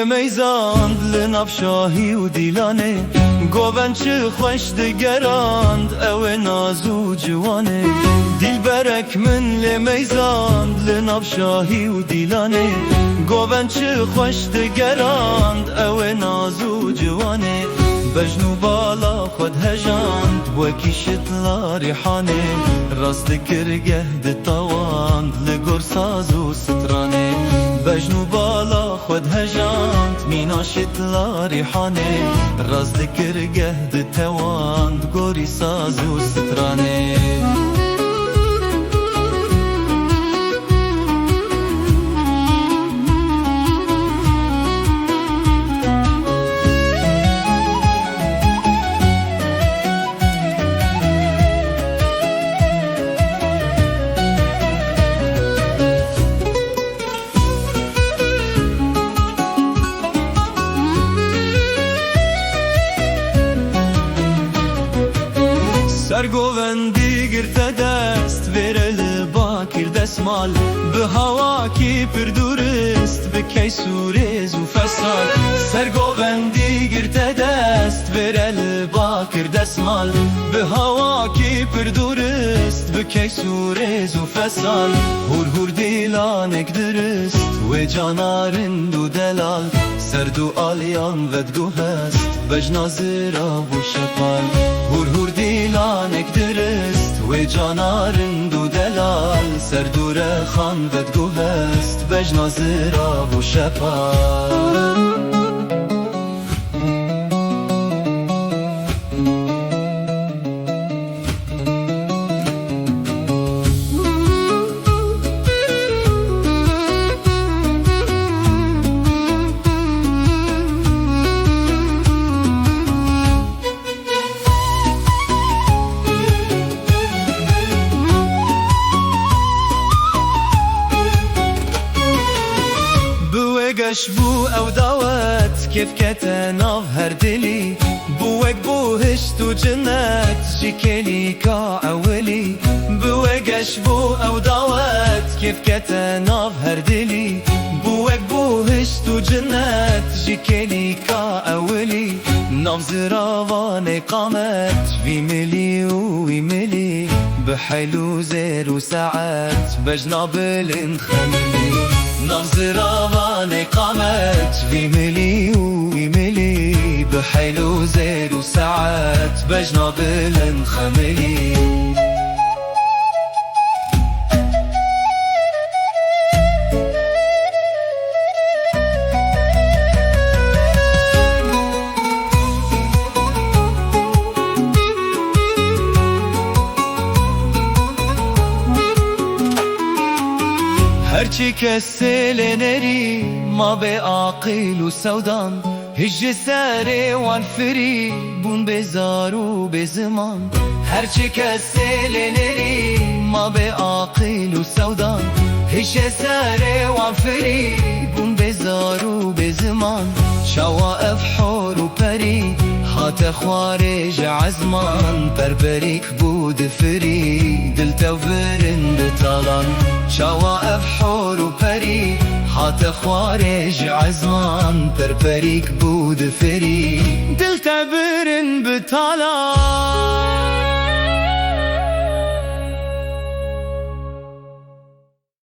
لميزاند لنبشاهي وديلاني قوبن چه خوش دگراند او نازو جوانه دل برك من لميزاند لنبشاهي وديلاني قوبن چه خوش دگراند او نازو جوانه بجنو بالا خود هجاند وكي شتلا ريحانه راست كرگه دتواند لگور سازو سترانه بجنو بالا خود هجاند مينا شتلا ريحانه راست كرگه دتواند گوری سازو سترانه سرگووندی گرته دست ویرل باکر دستمال به هوا کی پر دورست به کی سورز و فسال سرگووندی گرته دست ویرل باکر دستمال به هوا کی پر دورست به کی سورز و فسال هور هور دیلانک درست و جانارن دو دلال سردو آلیان ودگو هست بجنازرا و شپال هور هور دیلانک درست و جانارن دو دلال سردو رخان ودگو هست بجنازرا و شپال گش بو او داوت کیف کتناف هر دلی بوک بو هشت و جنت جکلی کا اولی بوگش بو او داوت کیف کتناف هر دلی بوک بو هشت و جنت جکلی کا اولی ناف زراوان قامت وی ملی و وی ملی بحلو زیر و ساعت بجناب الانخملی ناف زراوان قامت وی ملی و وی ملی بحلو زیر و ساعت بجناب الانخملی هرچی کسی لنری ما به عاقل و سودان هج سر وان فری بون بزار و بزمان هرچی کسی لنری ما به عاقل و سودان هج سر وان فری بون بزار و بزمان شواف حور و پری هات خوارج عزمان بربریک بود فری دل تورن بطالان شواف حور و پری هات خوارج عزمان بربریک بود فری دل تورن بطالان